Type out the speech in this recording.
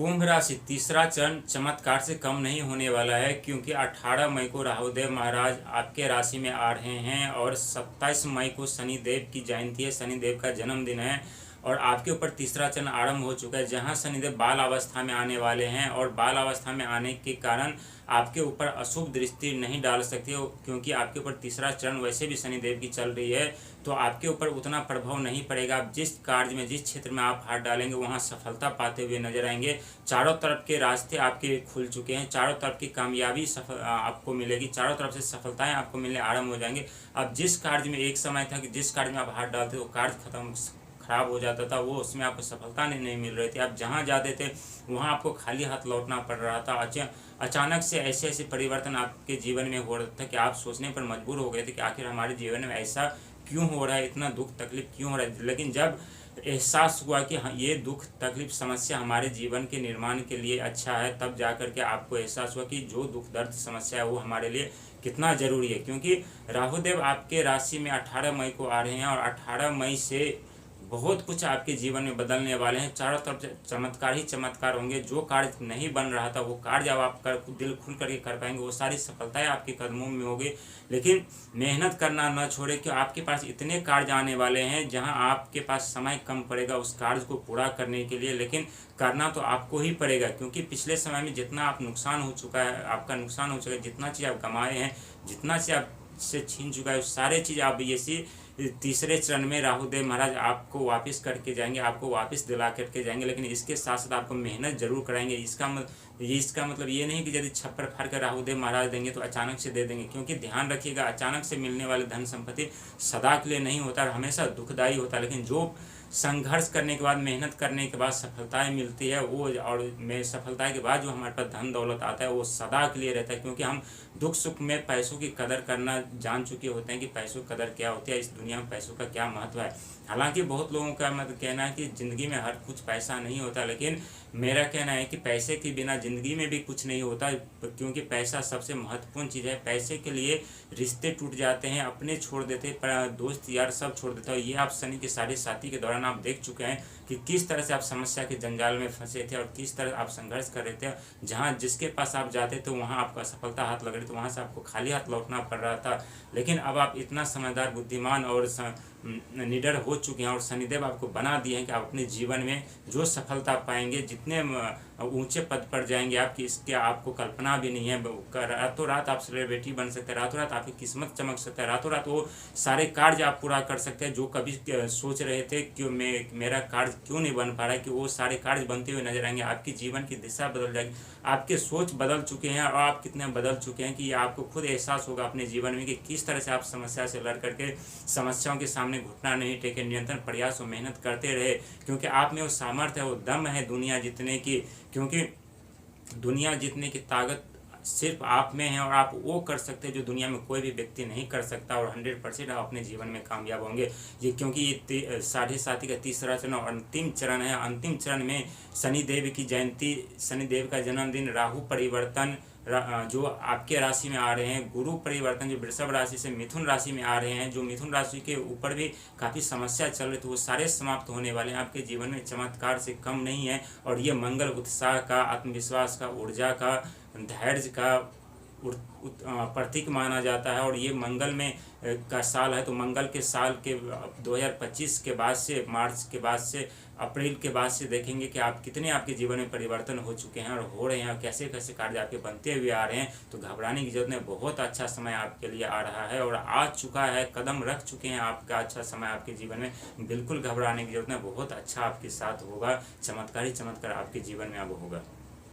कुंभ राशि तीसरा चरण चमत्कार से कम नहीं होने वाला है, क्योंकि 18 मई को राहुदेव महाराज आपके राशि में आ रहे हैं और 27 मई को शनिदेव की जयंती है, शनिदेव का जन्मदिन है और आपके ऊपर तीसरा चरण आरंभ हो चुका है, जहां शनिदेव बाल अवस्था में आने वाले हैं और बाल अवस्था में आने के कारण आपके ऊपर अशुभ दृष्टि नहीं डाल सकते हो, क्योंकि आपके ऊपर तीसरा चरण वैसे भी शनिदेव की चल रही है, तो आपके ऊपर उतना प्रभाव नहीं पड़ेगा। आप जिस कार्य में, जिस क्षेत्र में आप हाथ डालेंगे वहां सफलता पाते हुए नजर आएंगे। चारों तरफ के रास्ते आपके खुल चुके हैं, चारों तरफ की कामयाबी आपको मिलेगी, चारों तरफ से सफलताएं आपको मिलने आरंभ हो जाएंगे। अब जिस कार्य में एक समय था कि जिस कार्य में आप हाथ डालते वो कार्य खत्म खराब हो जाता था, वो उसमें आपको सफलता नहीं मिल रही थी, आप जहाँ जाते थे वहाँ आपको खाली हाथ लौटना पड़ रहा था। अचानक से ऐसे ऐसे परिवर्तन आपके जीवन में हो रहा था कि आप सोचने पर मजबूर हो गए थे कि आखिर हमारे जीवन में ऐसा क्यों हो रहा है, इतना दुख तकलीफ क्यों हो रहा है। लेकिन जब एहसास हुआ कि हाँ, ये दुख तकलीफ समस्या हमारे जीवन के निर्माण के लिए अच्छा है, तब जाकर के आपको एहसास हुआ कि जो दुख दर्द समस्या है वो हमारे लिए कितना जरूरी है। क्योंकि राहुदेव आपके राशि में 18 मई को आ रहे हैं और 18 मई से बहुत कुछ आपके जीवन में बदलने वाले हैं। चारों तरफ चमत्कार ही चमत्कार होंगे। जो कार्य नहीं बन रहा था वो कार्य अब आप दिल खुल करके कर पाएंगे, वो सारी सफलताएं आपके कदमों में होगी। लेकिन मेहनत करना न छोड़े, कि आपके पास इतने कार्य आने वाले हैं जहां आपके पास समय कम पड़ेगा उस कार्य को पूरा करने के लिए, लेकिन करना तो आपको ही पड़ेगा। क्योंकि पिछले समय में जितना आप नुकसान हो चुका है, आपका नुकसान हो चुका है, जितना चीज़ आप कमाए हैं, जितना चीज़ आप से छीन चुका है, सारे चीज़ आप ये तीसरे चरण में राहुदेव महाराज आपको वापस करके जाएंगे, आपको वापस दिला करके जाएंगे। लेकिन इसके साथ साथ आपको मेहनत जरूर कराएंगे। इसका मतलब ये नहीं कि यदि छप्पर फाड़ कर राहुदेव महाराज देंगे तो अचानक से दे देंगे, क्योंकि ध्यान रखिएगा, अचानक से मिलने वाले धन संपत्ति सदा के लिए नहीं होता, हमेशा दुखदायी होता है। लेकिन जो संघर्ष करने के बाद, मेहनत करने के बाद सफलताएं मिलती है, वो और में सफलता के बाद जो हमारे पास धन दौलत आता है वो सदा के लिए रहता है। क्योंकि हम दुख सुख में पैसों की कदर करना जान चुके होते हैं कि पैसों की कदर क्या होती है, इस दुनिया में पैसों का क्या महत्व है। हालांकि बहुत लोगों का मतलब कहना है कि ज़िंदगी में हर कुछ पैसा नहीं होता, लेकिन मेरा कहना है कि पैसे के बिना ज़िंदगी में भी कुछ नहीं होता, क्योंकि पैसा सबसे महत्वपूर्ण चीज़ है। पैसे के लिए रिश्ते टूट जाते हैं, अपने छोड़ देते हैं, दोस्त यार सब छोड़ देते हैं। ये आप शनि के साढ़े साथी के दौरान आप देख चुके हैं कि किस तरह से आप समस्या के जंजाल में फंसे थे और किस तरह आप संघर्ष कर रहे थे। जहाँ जिसके पास आप जाते थे वहाँ आपका सफलता हाथ लग रही थी, वहाँ से आपको खाली हाथ लौटना पड़ रहा था। लेकिन अब आप इतना समझदार, बुद्धिमान और निडर हो चुके हैं और शनिदेव आपको बना दिए हैं कि आप अपने जीवन में जो सफलता पाएंगे, जितने ऊंचे पद पर जाएंगे आपकी, इसके आपको कल्पना भी नहीं है। रातों रात आप सेलिब्रिटी बन सकते हैं, रातों रात आपकी किस्मत चमक सकता है, रातों रात वो सारे कार्य आप पूरा कर सकते हैं जो कभी सोच रहे थे कि मेरा कार्य क्यों नहीं बन पा रहा है, कि वो सारे कार्य बनते हुए नजर आएंगे। आपकी जीवन की दिशा बदल जाएगी, आपके सोच बदल चुके हैं और आप कितने बदल चुके हैं कि आपको खुद एहसास होगा अपने जीवन में कि किस तरह से आप समस्या से लड़ करके समस्याओं के सामने घुटना नहीं टेके, निरंतर प्रयास और मेहनत करते रहे। क्योंकि आप में वो सामर्थ्य है, वो दम है दुनिया जीतने की, क्योंकि दुनिया जीतने की ताकत सिर्फ आप में है और आप वो कर सकते हैं जो दुनिया में कोई भी व्यक्ति नहीं कर सकता, और 100% आप अपने जीवन में कामयाब होंगे। ये क्योंकि ये साढ़े साथी का तीसरा चरण और अंतिम चरण है। अंतिम चरण में शनिदेव की जयंती, शनिदेव का जन्मदिन, राहु परिवर्तन जो आपके राशि में आ रहे हैं, गुरु परिवर्तन जो वृषभ राशि से मिथुन राशि में आ रहे हैं, जो मिथुन राशि के ऊपर भी काफ़ी समस्या चल रही थी, वो सारे समाप्त होने वाले हैं। आपके जीवन में चमत्कार से कम नहीं है और ये मंगल उत्साह का, आत्मविश्वास का, ऊर्जा का, धैर्य का प्रतीक माना जाता है। और ये मंगल में का साल है, तो मंगल के साल के 2025 के बाद से, मार्च के बाद से, अप्रैल के बाद से देखेंगे कि आप कितने आपके जीवन में परिवर्तन हो चुके हैं और हो रहे हैं, कैसे कैसे कार्य आपके बनते हुए आ रहे हैं। तो घबराने की जरूरत नहीं, बहुत अच्छा समय आपके लिए आ रहा है और आ चुका है, कदम रख चुके हैं। आपका अच्छा समय आपके जीवन में, बिल्कुल घबराने की जरूरत नहीं, बहुत अच्छा आपके साथ होगा। चमत्कार ही चमत्कार आपके जीवन में अब होगा।